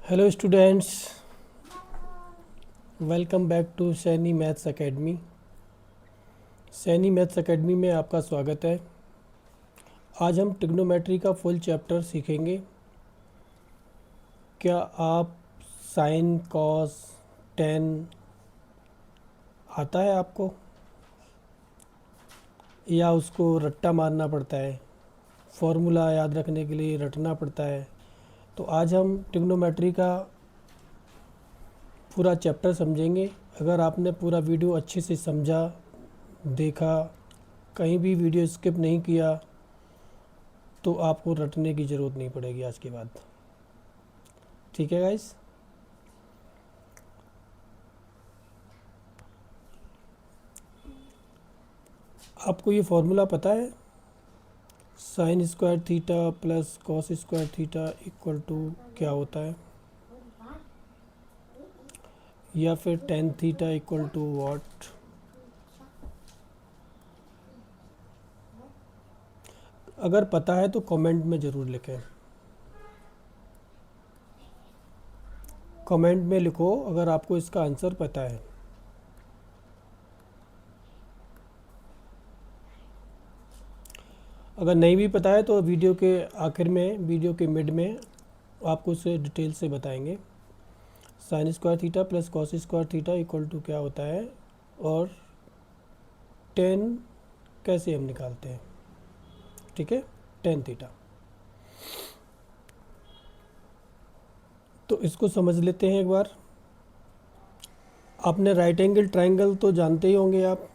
Hello students, welcome back to Saini maths academy. Saini maths academy में आपका स्वागत है। आज हम ट्रिग्नोमेट्री का फुल चैप्टर सीखेंगे। क्या आप साइन कॉस टेन आता है आपको, या उसको रट्टा मारना पड़ता है? फॉर्मूला याद रखने के लिए रटना पड़ता है। तो आज हम ट्रिग्नोमेट्री का पूरा चैप्टर समझेंगे। अगर आपने पूरा वीडियो अच्छे से समझा, देखा, कहीं भी वीडियो स्किप नहीं किया, तो आपको रटने की ज़रूरत नहीं पड़ेगी आज के बाद। ठीक है गाइस? आपको ये फॉर्मूला पता है? Sine square theta plus cos square theta equal to क्या होता है? या फिर tan theta equal to what? अगर पता है तो कमेंट में ज़रूर लिखें। कमेंट में लिखो अगर आपको इसका आंसर पता है। अगर नहीं भी पता है तो वीडियो के आखिर में, वीडियो के मिड में आपको उसे डिटेल से बताएंगे। Sine square theta plus cos square theta equal to क्या होता है, और टेन कैसे हम निकालते हैं। ठीक है, टेन थीटा। तो इसको समझ लेते हैं एक बार। आपने राइट एंगल ट्रायंगल तो जानते ही होंगे आप।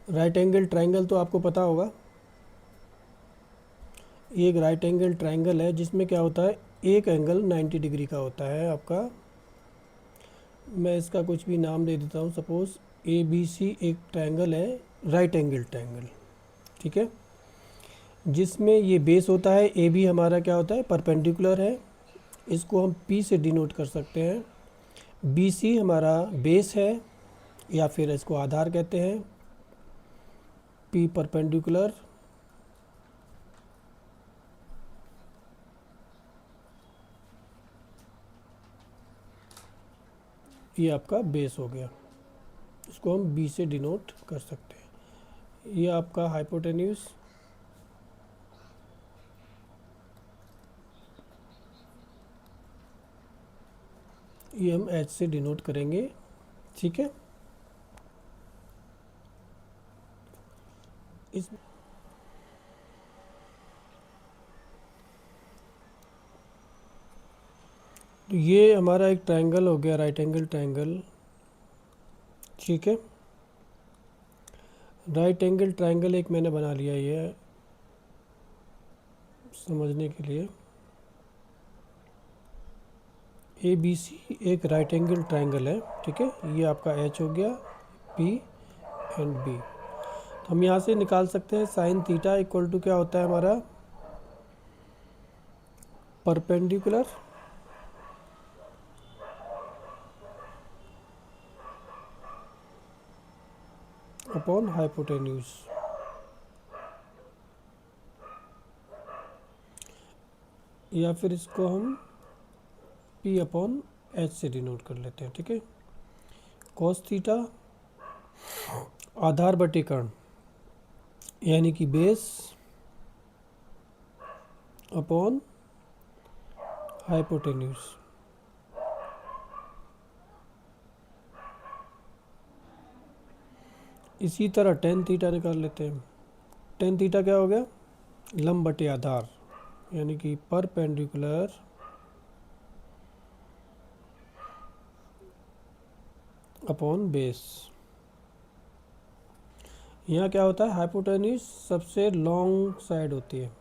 राइट एंगल ट्रायंगल तो आपको पता होगा। ये एक राइट एंगल ट्रायंगल है जिसमें क्या होता है, एक एंगल 90 डिग्री का होता है आपका। मैं इसका कुछ भी नाम दे देता हूँ। सपोज ए बी सी एक ट्रायंगल है, राइट एंगल ट्रायंगल। ठीक है, जिसमें ये बेस होता है। ए बी हमारा क्या होता है, परपेंडिकुलर है। इसको हम पी से डिनोट कर सकते हैं। बी सी हमारा बेस है, या फिर इसको आधार कहते हैं। पी परपेंडिकुलर, ये आपका बेस हो गया। इसको हम बी से डिनोट कर सकते हैं। ये आपका हाइपोटेन्यूज, ये हम एच से डिनोट करेंगे। ठीक है, इस तो ये हमारा एक ट्रायंगल हो गया, राइट एंगल ट्रायंगल। ठीक है, राइट एंगल ट्रायंगल एक मैंने बना लिया ये समझने के लिए। ए बी सी एक राइट एंगल ट्रायंगल है। ठीक है, ये आपका एच हो गया, पी एंड बी। तो हम यहाँ से निकाल सकते हैं साइन थीटा इक्वल टू क्या होता है हमारा, परपेंडिकुलर अपॉन हाइपोटेन्यूज। या फिर इसको हम पी अपॉन एच से डिनोट कर लेते हैं। ठीक है, कॉस थीटा आधार बटे कर्ण, यानी कि बेस अपॉन हाइपोटेन्यूज। इसी तरह टेन थीटा निकाल लेते हैं। टेन थीटा क्या हो गया, लंब बटे आधार, यानी कि परपेंडिकुलर अपॉन बेस। यहाँ क्या होता है, हाइपोटेन्यूज सबसे लॉन्ग साइड होती है।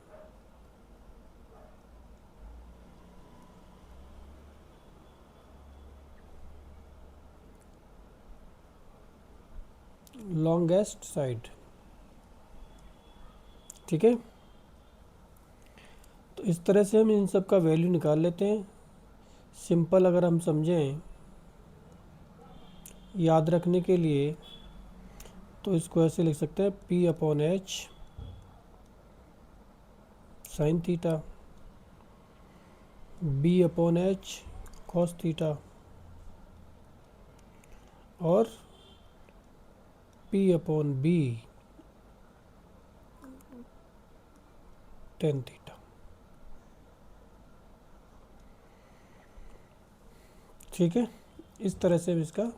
Longest side. ठीक है, तो इस तरह से हम इन सब का वैल्यू निकाल लेते हैं। सिंपल अगर हम समझें याद रखने के लिए, तो इसको ऐसे लिख सकते हैं, P upon H sine theta, B upon H cos theta और P upon B tan theta. ठीक है, इस तरह से इसका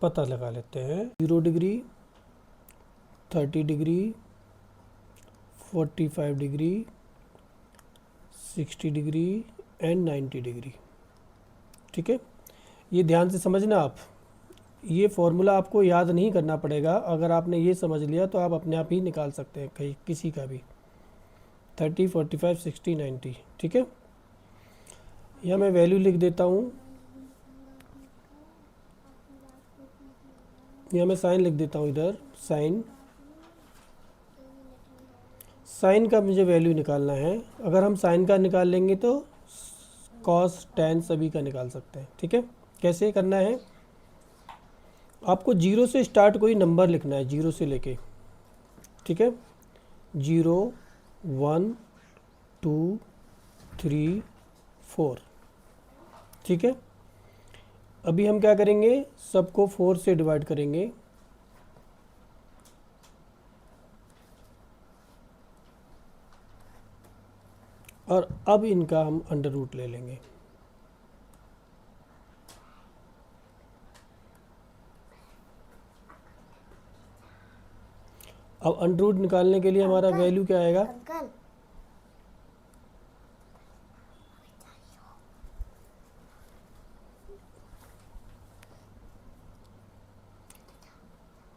पता लगा लेते हैं। 0 degree, 30 degree, 45 degree, 60 degree and 90 degree. ठीक है, ये ध्यान से समझना आप। ये फॉर्मूला आपको याद नहीं करना पड़ेगा, अगर आपने ये समझ लिया तो आप अपने आप ही निकाल सकते हैं कहीं किसी का भी 30, 45, 60, 90। ठीक है, यह मैं वैल्यू लिख देता हूँ, यह मैं साइन लिख देता हूँ इधर। साइन का मुझे वैल्यू निकालना है। अगर हम साइन का निकाल लेंगे तो कॉस टैन सभी का निकाल सकते हैं। ठीक है, कैसे करना है, आपको 0 से स्टार्ट कोई नंबर लिखना है, 0 से लेके। ठीक है, 0, 1, 2, 3, 4। ठीक है, अभी हम क्या करेंगे, सबको 4 से डिवाइड करेंगे। और अब इनका हम अंडर रूट ले लेंगे। अब अंडर रूट निकालने के लिए हमारा वैल्यू क्या आएगा,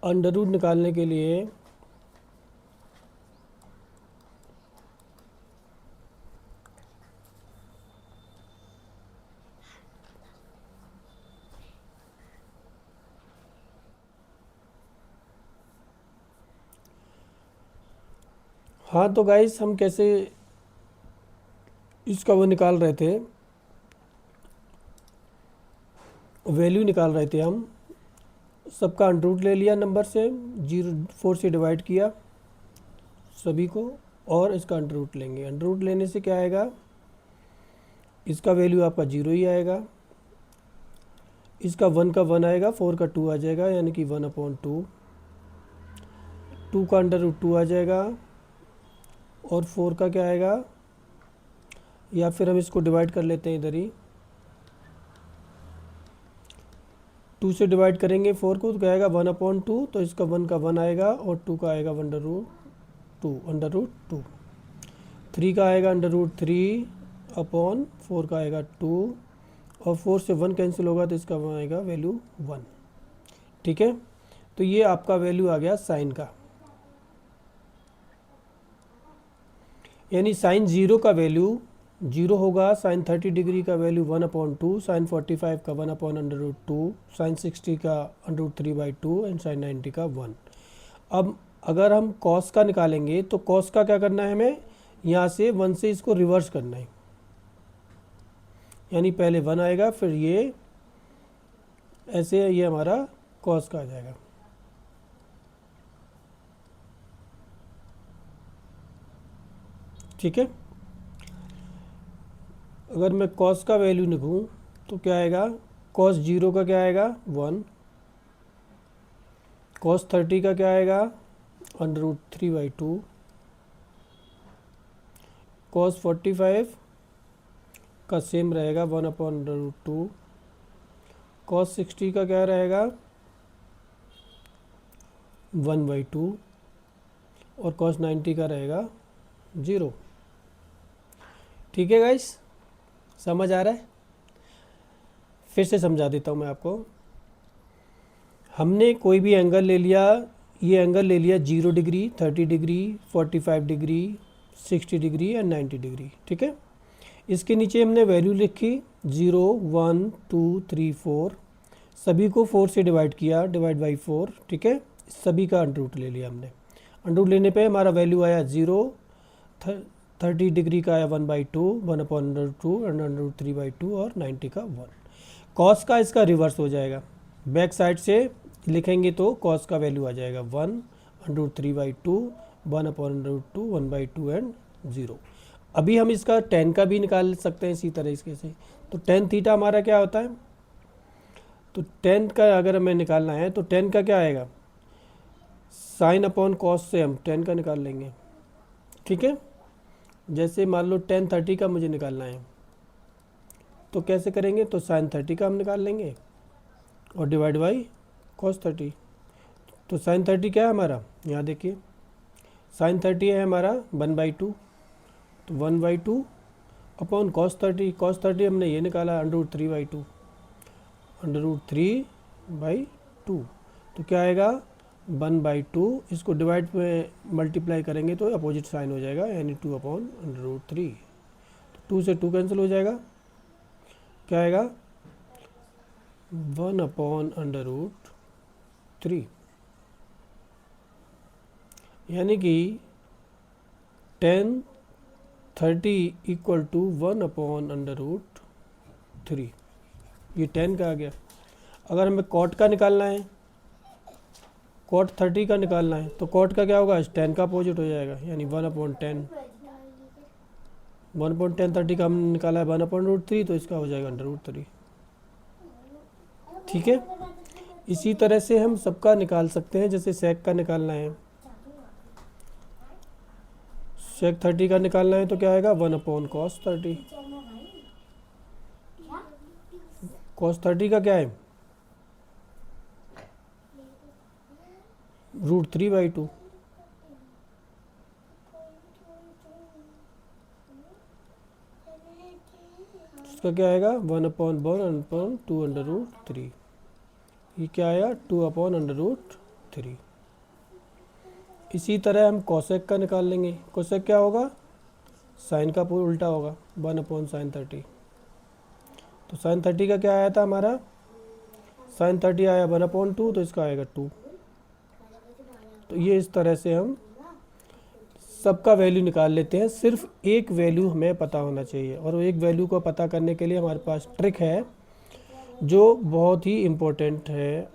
अंडर रूट निकालने के लिए हाँ, तो गाइस हम कैसे इसका वो निकाल रहे थे, वैल्यू निकाल रहे थे हम। सबका अंडर रूट ले लिया नंबर से, 4 से डिवाइड किया सभी को, और इसका अंडर रूट लेंगे। अंडर रूट लेने से क्या आएगा, इसका वैल्यू आपका 0 ही आएगा, इसका 1 का 1 आएगा, 4 का 2 आ जाएगा, यानी कि 1/2। 2 का अंडर रूट 2 आ जाएगा, और 4 का क्या आएगा, या फिर हम इसको डिवाइड कर लेते हैं इधर ही। 2 से डिवाइड करेंगे 4 को तो क्या आएगा, 1/2। तो इसका 1 का 1 आएगा, और 2 का आएगा अंडर रूट 2। 3 का आएगा अंडर रूट 3/4 का आएगा 2, और 4 से 1 कैंसिल होगा तो इसका आएगा वैल्यू 1। ठीक है, तो ये आपका वैल्यू आ गया साइन का, यानी साइन 0 का वैल्यू 0 होगा, साइन 30 डिग्री का वैल्यू 1/2, साइन 45 का 1/√2, साइन 60 का √3/2 एंड साइन 90 का 1। अब अगर हम कॉस का निकालेंगे तो कॉस का क्या करना है, हमें यहाँ से 1 से इसको रिवर्स करना है, यानी पहले 1 आएगा, फिर ये ऐसे ये हमारा कॉस का आ जाएगा। ठीक है, अगर मैं कॉस का वैल्यू लिखूँ तो क्या आएगा, कॉस 0 का क्या आएगा 1, कॉस 30 का क्या आएगा √3/2, कॉस 45 का सेम रहेगा 1/√2, कॉस 60 का क्या रहेगा 1/2, और कॉस 90 का रहेगा 0। ठीक है गाइस, समझ आ रहा है, फिर से समझा देता हूँ मैं आपको। हमने कोई भी एंगल ले लिया, ये एंगल ले लिया 0 degree, 30 degree, 45 degree, 60 degree and 90 degree. ठीक है, इसके नीचे हमने वैल्यू लिखी 0, 1, 2, 3, 4, सभी को 4 से डिवाइड किया, डिवाइड बाई 4। ठीक है, सभी का अंडर रूट ले लिया हमने। अंडर रूट लेने पे हमारा वैल्यू आया 0, 30 डिग्री का आया 1/2, 1/√2 एंड √3/2, और 90 का 1। कॉस का इसका रिवर्स हो जाएगा, बैक साइड से लिखेंगे तो कॉस का वैल्यू आ जाएगा 1 √3/2, 1/√2, 1/2 एंड 0। अभी हम इसका टेन का भी निकाल सकते हैं इसी तरीके से। तो टेन थीटा हमारा क्या होता है, तो टेन का अगर हमें निकालना है तो टेन का क्या आएगा, साइन अपॉन कॉस से हम टेन का निकाल लेंगे। ठीक है, जैसे मान लो टेन 30 का मुझे निकालना है तो कैसे करेंगे, तो साइन 30 का हम निकाल लेंगे और डिवाइड बाई कॉस 30। तो साइन 30 क्या है हमारा, यहाँ देखिए साइन 30 है हमारा 1/2, तो 1/2 अपॉन कॉस 30। कॉस 30 हमने ये निकाला √3/2, √3/2। तो क्या आएगा 1/2, इसको डिवाइड में मल्टीप्लाई करेंगे तो अपोजिट साइन हो जाएगा, यानी 2/√3। तो 2 से 2 कैंसिल हो जाएगा, क्या आएगा 1/√3, यानी कि 10 30 इक्वल टू 1/√3। ये 10 का आ गया। अगर हमें कॉट का निकालना है, कॉट 30 का निकालना है, तो कॉट का क्या होगा, 10 का अपोजिट हो जाएगा, यानी 1/10। 1/10 30 का हमने निकाला है 1/√3, तो इसका हो जाएगा √3। ठीक है, इसी तरह से हम सबका निकाल सकते हैं। जैसे सेक का निकालना है, सेक 30 का निकालना है तो क्या आएगा 1/cos 30। cos 30 का क्या है √3/2। इसका क्या आएगा 1/1/2√3। ये क्या आया 2/√3। इसी तरह हम कोसेक का निकाल लेंगे। कोसेक क्या होगा, साइन का उल्टा होगा, 1/sin 30। तो साइन 30 का क्या आया था हमारा, साइन 30 आया 1/2, तो इसका आएगा 2। तो ये इस तरह से हम सबका वैल्यू निकाल लेते हैं। सिर्फ एक वैल्यू हमें पता होना चाहिए, और वो एक वैल्यू को पता करने के लिए हमारे पास ट्रिक है जो बहुत ही इम्पोर्टेंट है।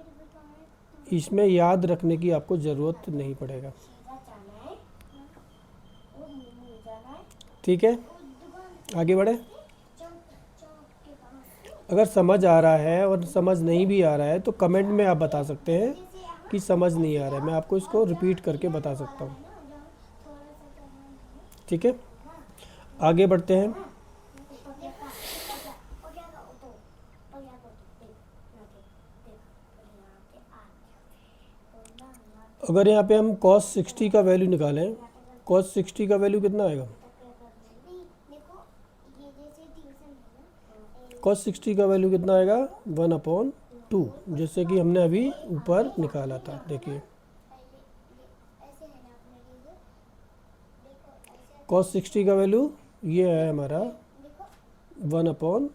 इसमें याद रखने की आपको ज़रूरत नहीं पड़ेगा। ठीक है, आगे बढ़े। अगर समझ आ रहा है और समझ नहीं भी आ रहा है तो कमेंट में आप बता सकते हैं कि समझ नहीं आ रहा है, मैं आपको इसको रिपीट करके बता सकता हूँ। ठीक है, आगे बढ़ते हैं। अगर यहाँ पे हम cos 60 का वैल्यू निकालें, cos 60 का वैल्यू कितना आएगा, cos 60 का वैल्यू कितना आएगा 1/2, जैसे कि हमने अभी ऊपर निकाला था। देखिए cos 60 का वैल्यू ये है हमारा 1/2।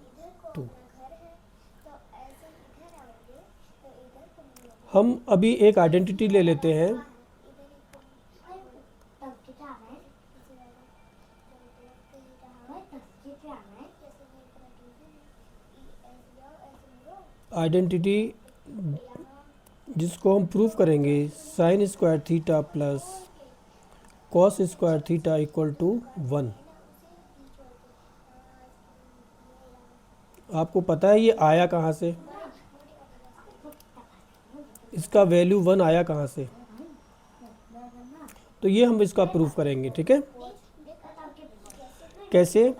हम अभी एक आइडेंटिटी ले लेते हैं। आइडेंटिटी जिसको हम प्रूव करेंगे, sine square theta plus cos square theta equal to 1। आपको पता है ये आया कहाँ से, इसका वैल्यू 1 आया कहाँ से, तो ये हम इसका प्रूफ करेंगे। ठीक है, कैसे,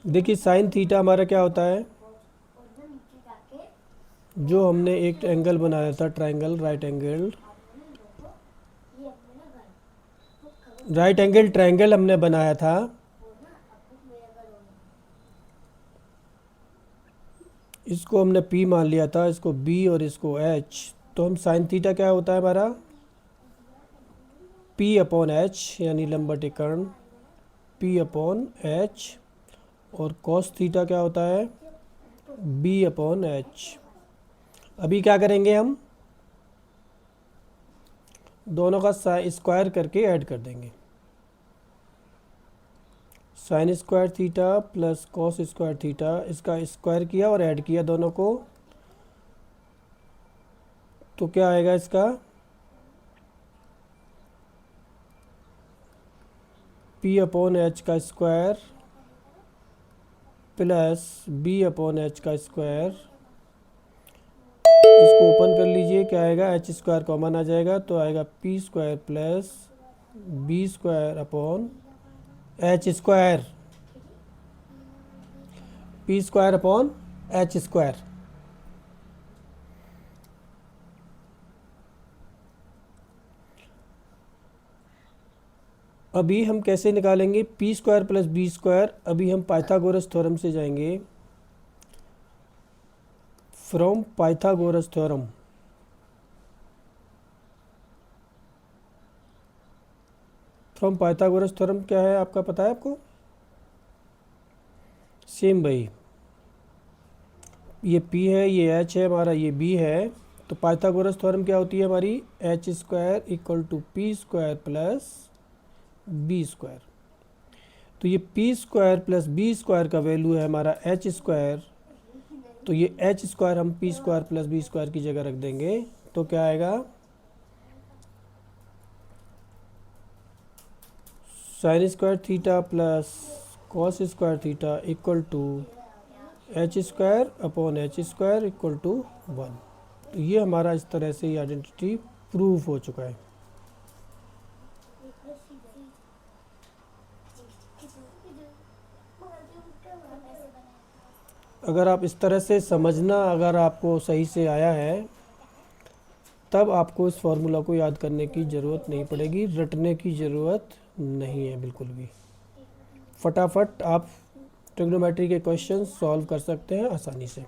देखिए साइन थीटा हमारा क्या होता है, जो हमने एक एंगल बनाया था ट्रायंगल, राइट एंगल ट्रायंगल हमने बनाया था। इसको हमने P मान लिया था, इसको B और इसको H। तो हम साइन थीटा क्या होता है हमारा P/H, यानी लंबवतीकरण P/H, और कॉस थीटा क्या होता है B/H। अभी क्या करेंगे, हम दोनों का स्क्वायर करके ऐड कर देंगे। Sign square theta plus cos square theta, इसका स्क्वायर किया और ऐड किया दोनों को, तो क्या आएगा इसका पी अपॉन एच का square plus B upon H का स्क्वायर, इसको ओपन कर लीजिए, क्या आएगा, एच स्क्वायर कॉमन आ जाएगा तो आएगा P square plus B square upon H square, P square upon H square. अभी हम कैसे निकालेंगे P square plus B square, अभी हम पाइथागोरस थ्योरम से जाएंगे। From Pythagoras theorem, from Pythagoras theorem क्या है आपका पता है आपको? सेम भाई, ये P है, ये H है हमारा, ये B है, तो पाइथागोरस थ्योरम क्या होती है हमारी, H square equal to P square plus B square. तो ये P square plus B square का वैल्यू है हमारा एच स्क्वायर, तो ये एच स्क्वायर हम P square plus B square की जगह रख देंगे, तो क्या आएगा, sine square theta plus cos square theta equal to H square upon H square equal to 1। तो ये हमारा इस तरह से ये आइडेंटिटी प्रूफ हो चुका है। अगर आप इस तरह से समझना, अगर आपको सही से आया है, तब आपको इस फॉर्मूला को याद करने की ज़रूरत नहीं पड़ेगी, रटने की ज़रूरत नहीं है बिल्कुल भी। फटाफट आप ट्रिग्नोमेट्री के क्वेश्चन सॉल्व कर सकते हैं आसानी से।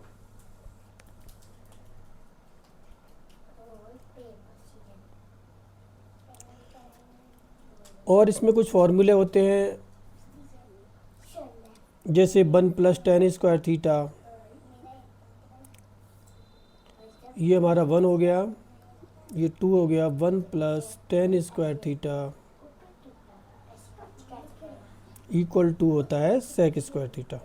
और इसमें कुछ फॉर्मूले होते हैं, जैसे 1 प्लस टेन स्क्वायर थीटा, ये हमारा 1 हो गया, ये 2 हो गया, 1 plus tan square theta equal to होता है सेक स्क्वायर थीटा,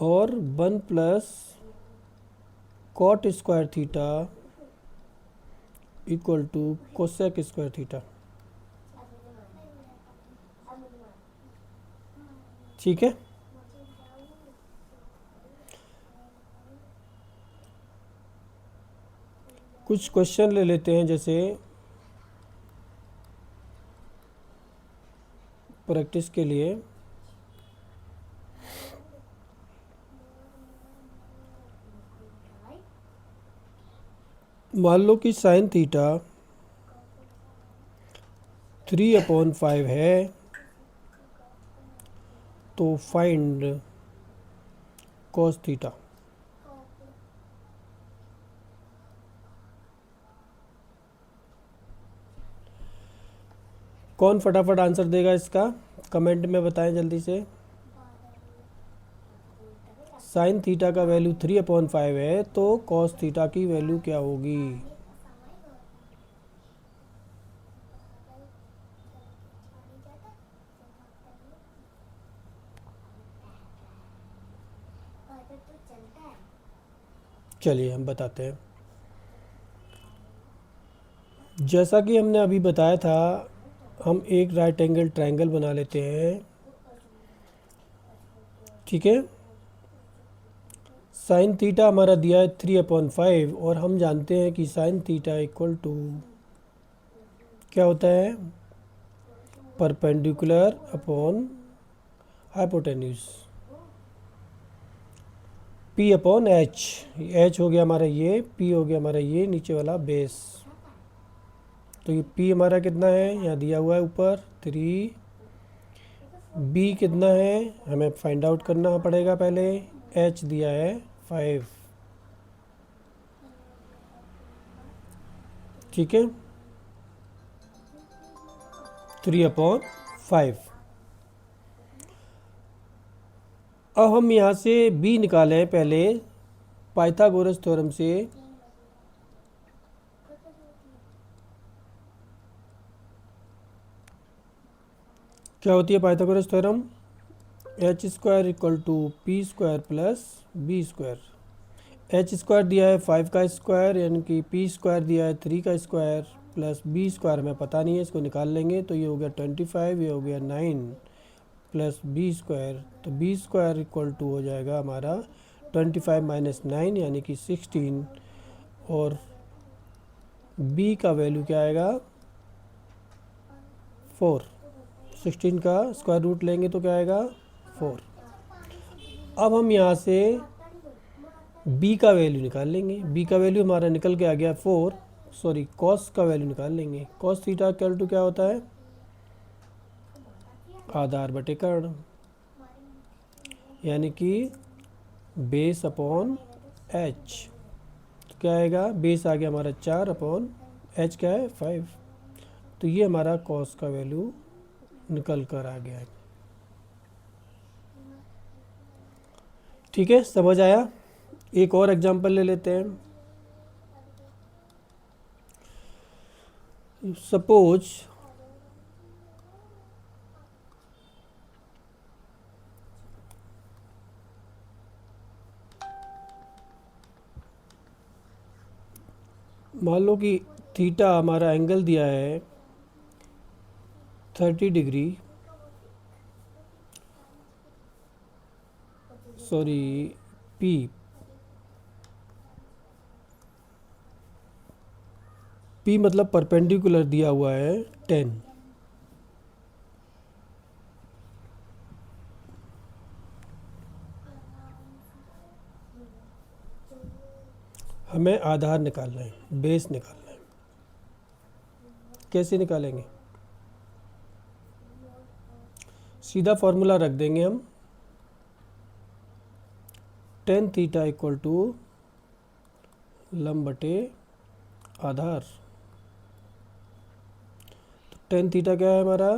और 1 plus cot square theta equal to cosec square theta. ठीक है, कुछ क्वेश्चन ले लेते हैं, जैसे प्रैक्टिस के लिए। मान लो कि साइन थीटा 3/5 है, तो फाइंड कॉस थीटा। कौन फटाफट आंसर देगा इसका, कमेंट में बताएं जल्दी से। साइन थीटा का वैल्यू 3/5 है, तो कॉस थीटा की वैल्यू क्या होगी? चलिए हम बताते हैं। जैसा कि हमने अभी बताया था, हम एक राइट एंगल ट्रायंगल बना लेते हैं। ठीक है, साइन थीटा हमारा दिया है 3/5, और हम जानते हैं कि साइन थीटा इक्वल टू क्या होता है, perpendicular upon hypotenuse, P upon H. H हो गया हमारा ये, P हो गया हमारा ये नीचे वाला बेस। तो ये P हमारा कितना है, यहाँ दिया हुआ है ऊपर 3, B कितना है हमें फाइंड आउट करना पड़ेगा पहले, H दिया है 5। ठीक है, 3/5। अब हम यहाँ से B निकालें पहले पाइथागोरस थ्योरम से। क्या होती है Pythagoras theorem, H square equal to P square plus B square. H square दिया है 5 का स्क्वायर, यानी कि पी स्क्वायर दिया है 3 का स्क्वायर, प्लस बी स्क्वायर हमें पता नहीं है, इसको निकाल लेंगे तो ये हो गया 25, ये हो गया 9 प्लस बी स्क्वायर, तो बी स्क्वायर इक्वल टू हो जाएगा हमारा 25 माइनस 9 यानी कि 16, और बी का वैल्यू क्या आएगा 4। 16 का स्क्वायर रूट लेंगे तो क्या आएगा 4। अब हम यहाँ से बी का वैल्यू निकाल लेंगे। बी का वैल्यू हमारा निकल के आ गया 4, सॉरी कॉस का वैल्यू निकाल लेंगे। कॉस थीटा इक्वल टू क्या होता है आधार बटे कर्ण, यानी कि बेस अपॉन एच। तो क्या आएगा, बेस आ गया हमारा 4 अपॉन एच क्या है 5। तो ये हमारा कॉस का वैल्यू निकल कर आ गया है। ठीक है, समझ आया। एक और एग्जांपल ले लेते हैं। सपोज मान लो कि थीटा हमारा एंगल दिया है 30 डिग्री, सॉरी पी, पी मतलब परपेंडिकुलर दिया हुआ है 10। हमें आधार निकालना है, बेस निकालना है। कैसे निकालेंगे, सीधा फॉर्मूला रख देंगे हम, टेन थीटा इक्वल टू लंब बटे आधार। तो टेन थीटा क्या है हमारा,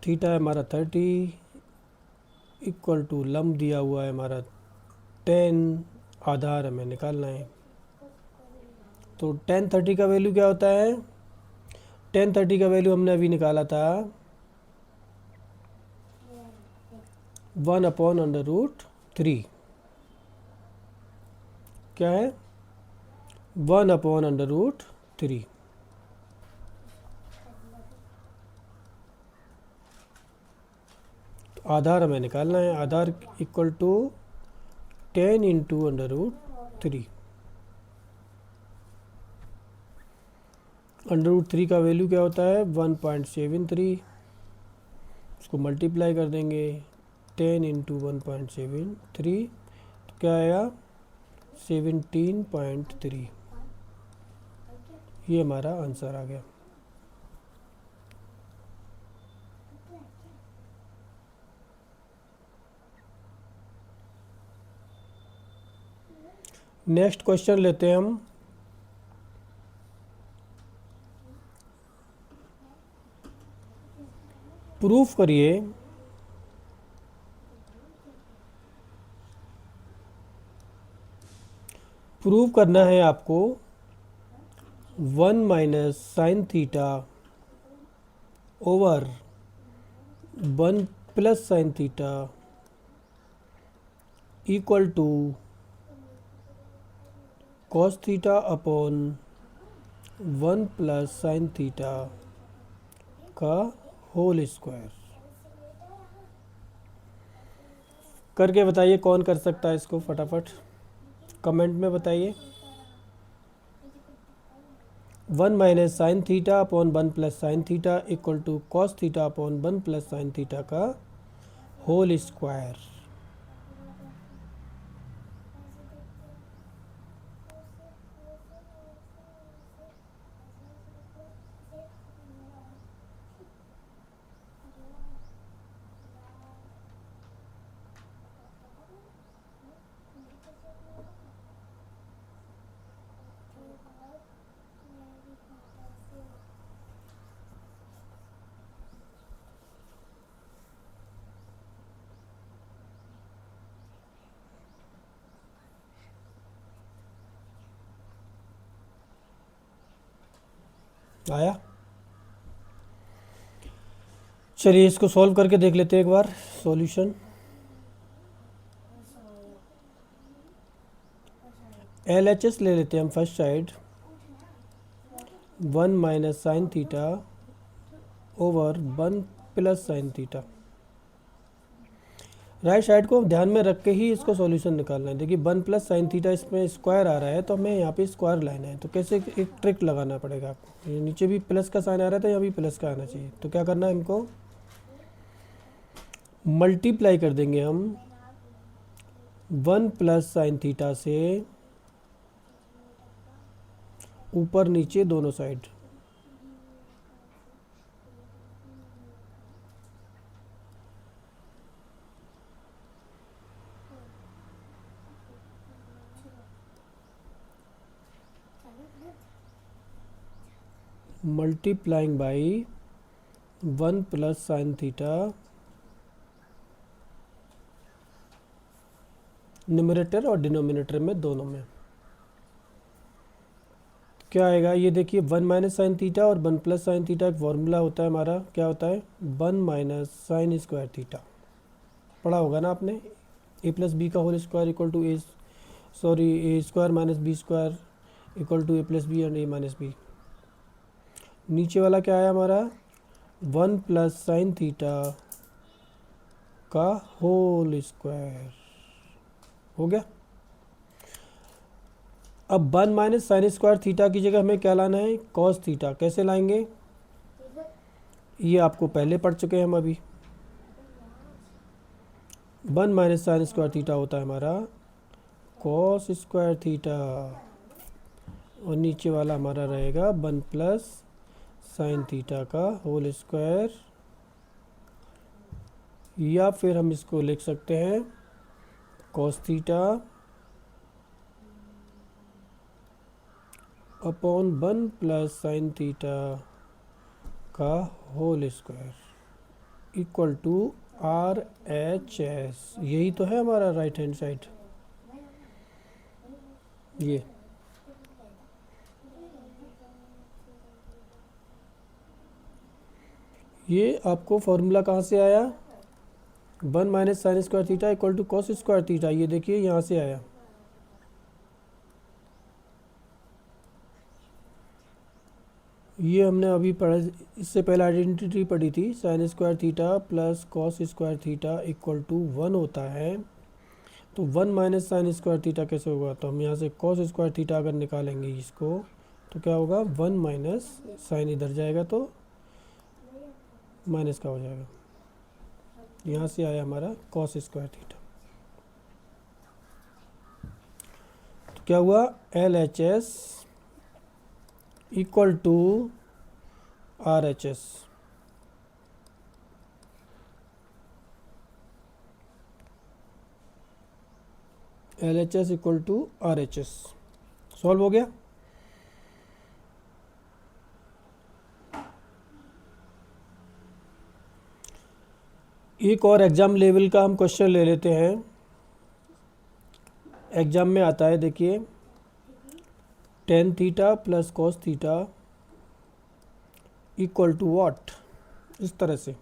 थीटा है हमारा 30 इक्वल टू लंब दिया हुआ है हमारा 10, आधार हमें निकालना है। तो टेन 30 का वैल्यू क्या होता है, टेन 30 का वैल्यू हमने अभी निकाला था 1/√3। क्या है 1/√3। तो आधार हमें निकालना है, आधार इक्वल टू 10 इंटू √3। √3 का वैल्यू क्या होता है 1.73, उसको मल्टीप्लाई कर देंगे 10 इंटू 1.73, तो क्या आएगा 17.3। ये हमारा आंसर आ गया। नेक्स्ट क्वेश्चन लेते हैं हम। प्रूफ करिए प्रूव करना है आपको 1 minus sine theta over 1 plus sine theta equal to cos theta upon 1 plus sine theta का होल स्क्वायर। करके बताइए कौन कर सकता है इसको, फटाफट कमेंट में बताइए। 1 minus sine theta upon 1 plus sine theta equal to cos theta upon 1 plus sine theta का होल स्क्वायर। आया, चलिए इसको सॉल्व करके देख लेते हैं एक बार सॉल्यूशन। LHS ले लेते हैं हम first side, 1 minus sine theta over 1 plus sine theta. Right side को ध्यान में रख के ही इसको सॉल्यूशन निकालना है। देखिए 1 प्लस साइन थीटा इसमें स्क्वायर आ रहा है, तो हमें यहाँ पे स्क्वायर लाना है। तो कैसे, एक ट्रिक लगाना पड़ेगा आपको। ये नीचे भी प्लस का साइन आ रहा था, यहाँ भी प्लस का आना चाहिए। तो क्या करना है, इनको मल्टीप्लाई कर देंगे हम 1 प्लस साइन थीटा से ऊपर नीचे दोनों side. Multiplying by 1 plus sine theta, numerator और डिनोमिनेटर में, दोनों में। क्या आएगा, ये देखिए 1 माइनस साइन थीटा और 1 प्लस साइन थीटा एक फॉर्मूला होता है हमारा। क्या होता है, 1 माइनस साइन स्क्वायर थीटा। पढ़ा होगा ना आपने, ए प्लस बी का whole square equal to A square minus B square equal to A plus B and A minus B. नीचे वाला क्या आया हमारा, 1 प्लस साइन थीटा का होल स्क्वायर हो गया। अब 1 माइनस साइन स्क्वायर थीटा की जगह हमें क्या लाना है, कॉस थीटा। कैसे लाएंगे, ये आपको पहले पढ़ चुके हैं हम अभी। 1 माइनस साइन स्क्वायर थीटा होता है हमारा कॉस स्क्वायर थीटा, और नीचे वाला हमारा रहेगा 1 प्लस साइन थीटा का होल स्क्वायर, या फिर हम इसको लिख सकते हैं cos theta upon 1 plus sine theta का whole square equal to RHS। यही तो है हमारा राइट हैंड साइड। ये आपको फॉर्मूला कहाँ से आया, 1 minus sine square theta equal to cos square theta. ये देखिए यहाँ से आया। ये हमने अभी पढ़ा, इससे पहले आइडेंटिटी पढ़ी थी, sine square theta plus cos square theta equal to 1 होता है। तो 1 माइनस साइन स्क्वायर थीटा कैसे होगा, तो हम यहाँ से कॉस स्क्वायर थीटा अगर निकालेंगे इसको, तो क्या होगा, 1 माइनस साइन इधर जाएगा तो माइनस का हो जाएगा। यहाँ से आया हमारा कॉस स्क्वायर थीटा। तो क्या हुआ, LHS equal to RHS। LHS equal to RHS solve हो गया। एक और एग्जाम लेवल का हम क्वेश्चन ले लेते हैं। एग्जाम में आता है, देखिए tan theta plus cos theta equal to what, इस तरह से।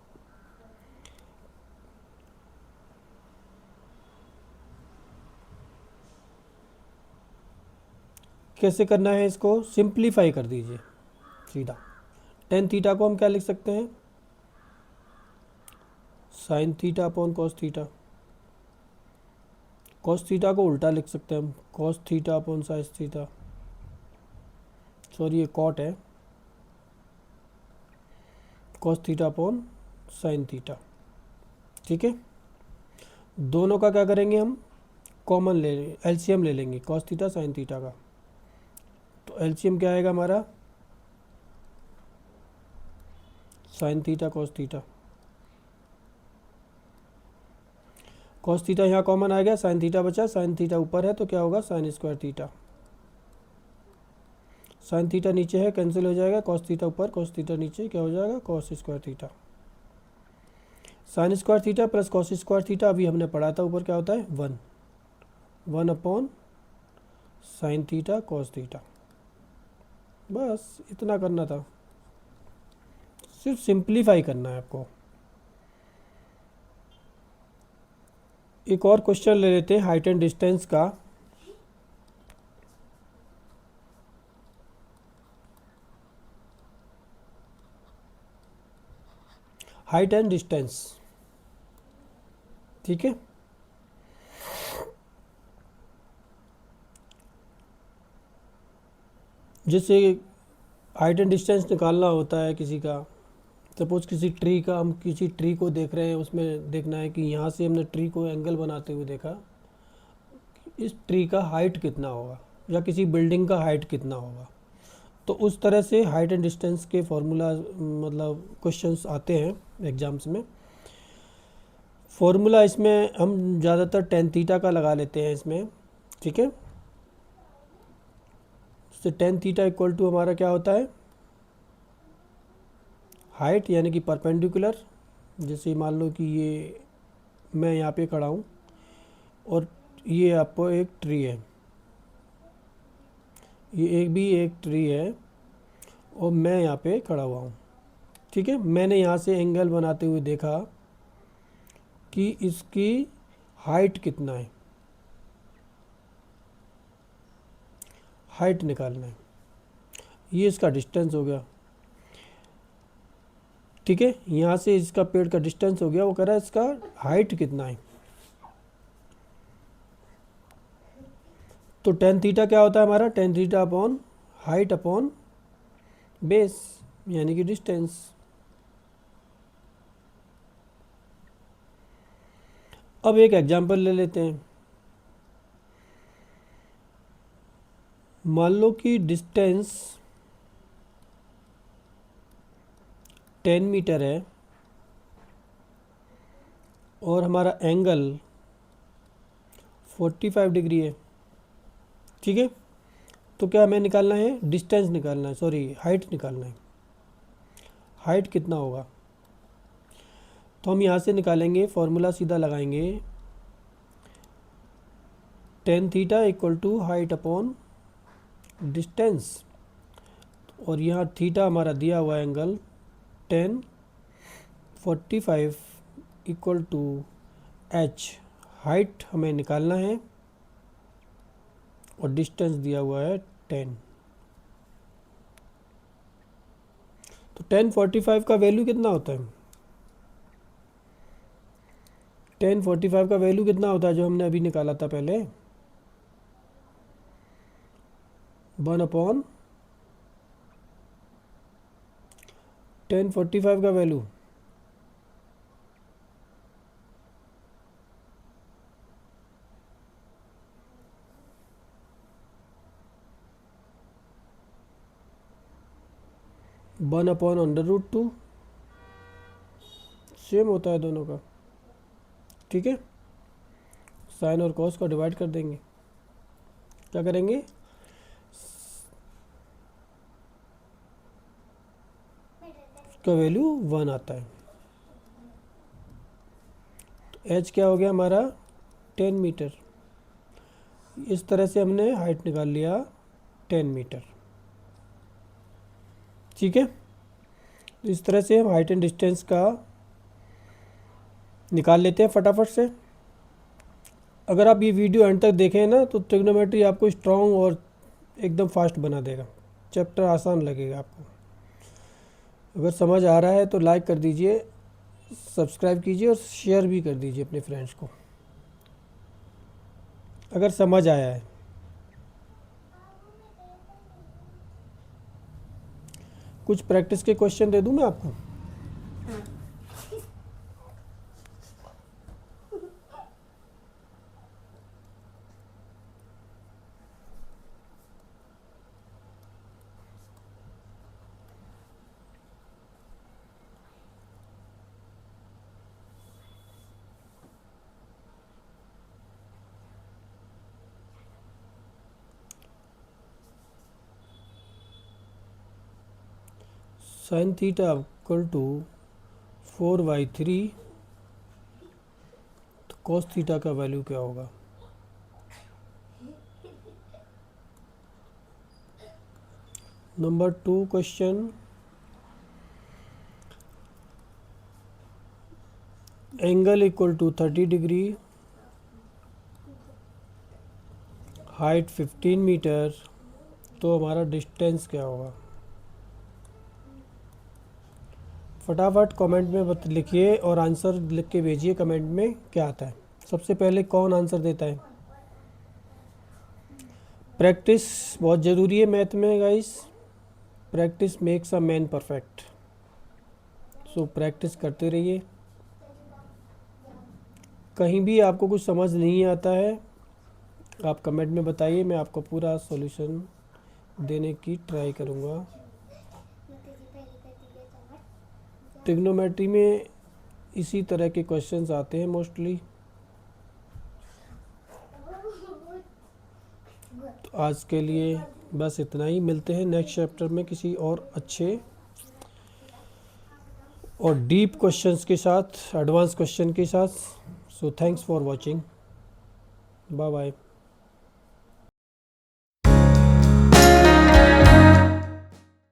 कैसे करना है, इसको सिंप्लीफाई कर दीजिए सीधा। टेन थीटा को हम क्या लिख सकते हैं, sign theta upon cos theta. Cos theta को उल्टा लिख सकते हैं हम, cos theta upon sine theta. Sorry, ये कॉट है, cos theta upon sine theta. ठीक है, दोनों का क्या करेंगे हम, कॉमन ले, एलसीएम ले लेंगे कॉस थीटा साइन थीटा का। तो एलसीएम क्या आएगा हमारा, sine theta cos theta. Cos theta यहाँ कॉमन आ गया, साइन थीटा बचा, साइन थीटा ऊपर है तो क्या होगा, sign square theta. Sine theta नीचे है, कैंसिल हो जाएगा, कॉस थीटा ऊपर, कॉस थीटा नीचे, क्या हो जाएगा, cos square theta. Sign square theta plus cos square theta अभी हमने पढ़ा था, ऊपर क्या होता है, 1 upon sine theta cos theta. बस इतना करना था, सिर्फ सिंप्लीफाई करना है आपको। एक और क्वेश्चन ले लेते हैं हाइट एंड डिस्टेंस का। हाइट एंड डिस्टेंस, ठीक है। जैसे हाइट एंड डिस्टेंस निकालना होता है किसी का, सपोज किसी ट्री का, हम किसी ट्री को देख रहे हैं, उसमें देखना है कि यहाँ से हमने ट्री को एंगल बनाते हुए देखा, इस ट्री का हाइट कितना होगा, या किसी बिल्डिंग का हाइट कितना होगा। तो उस तरह से हाइट एंड डिस्टेंस के फॉर्मूला मतलब क्वेश्चंस आते हैं एग्जाम्स में। फॉर्मूला इसमें हम ज़्यादातर टेन थीटा का लगा लेते हैं इसमें, ठीक है। तो टेन थीटा इक्वल टू हमारा क्या होता है, हाइट यानी कि परपेंडिकुलर। जैसे मान लो कि ये मैं यहाँ पे खड़ा हूँ और ये आपको एक ट्री है, ये एक भी एक ट्री है और मैं यहाँ पे खड़ा हुआ हूँ, ठीक है। मैंने यहाँ से एंगल बनाते हुए देखा कि इसकी हाइट कितना है, हाइट निकालना है। ये इसका डिस्टेंस हो गया, ठीक है। यहाँ से इसका पेड़ का डिस्टेंस हो गया, वो कह रहा है इसका हाइट कितना है। तो टेन थीटा क्या होता है हमारा, tan theta upon height upon base यानी कि डिस्टेंस। अब एक एग्जांपल ले लेते हैं। मान लो कि डिस्टेंस 10 मीटर है और हमारा एंगल 45 डिग्री है, ठीक है। तो क्या हमें निकालना है, डिस्टेंस निकालना है, सॉरी हाइट निकालना है। हाइट कितना होगा, तो हम यहाँ से निकालेंगे, फॉर्मूला सीधा लगाएंगे, tan theta equal to height upon distance. और यहाँ थीटा हमारा दिया हुआ angle 10 45 equal to H. Height हमें निकालना है और डिस्टेंस दिया हुआ है 10। तो 10 45 का वैल्यू कितना होता है, 10 45 का वैल्यू कितना होता है जो हमने अभी निकाला था पहले, 1/10 45 का वैल्यू 1/√2 सेम होता है दोनों का, ठीक है। साइन और कॉस को डिवाइड कर देंगे, क्या करेंगे, का वैल्यू 1 आता है। तो एच क्या हो गया हमारा 10 मीटर। इस तरह से हमने हाइट निकाल लिया 10 मीटर, ठीक है। तो इस तरह से हम हाइट एंड डिस्टेंस का निकाल लेते हैं फटाफट से। अगर आप ये वीडियो एंड तक देखें ना तो ट्रिग्नोमेट्री आपको स्ट्रॉन्ग और एकदम फास्ट बना देगा, चैप्टर आसान लगेगा आपको। अगर समझ आ रहा है तो लाइक कर दीजिए, सब्सक्राइब कीजिए और शेयर भी कर दीजिए अपने फ्रेंड्स को, अगर समझ आया है। कुछ प्रैक्टिस के क्वेश्चन दे दूं मैं आपको। साइन थीटा इक्वल टू 4/3, तो कॉस थीटा का वैल्यू क्या होगा। Number 2 question, angle equal to 30 degree, height 15 metre, तो हमारा डिस्टेंस क्या होगा। फटाफट कमेंट में लिखिए और आंसर लिख के भेजिए कमेंट में क्या आता है। सबसे पहले कौन आंसर देता है? प्रैक्टिस बहुत ज़रूरी है मैथ में guys. Practice makes a man perfect. So practice करते रहिए। कहीं भी आपको कुछ समझ नहीं आता है आप कमेंट में बताइए, मैं आपको पूरा सॉल्यूशन देने की ट्राई करूँगा। ट्रिग्नोमेट्री में इसी तरह के क्वेश्चंस आते हैं मोस्टली। तो आज के लिए बस इतना ही। मिलते हैं नेक्स्ट चैप्टर में किसी और अच्छे और डीप क्वेश्चंस के साथ, एडवांस क्वेश्चन के साथ। So thanks for watching. Bye bye.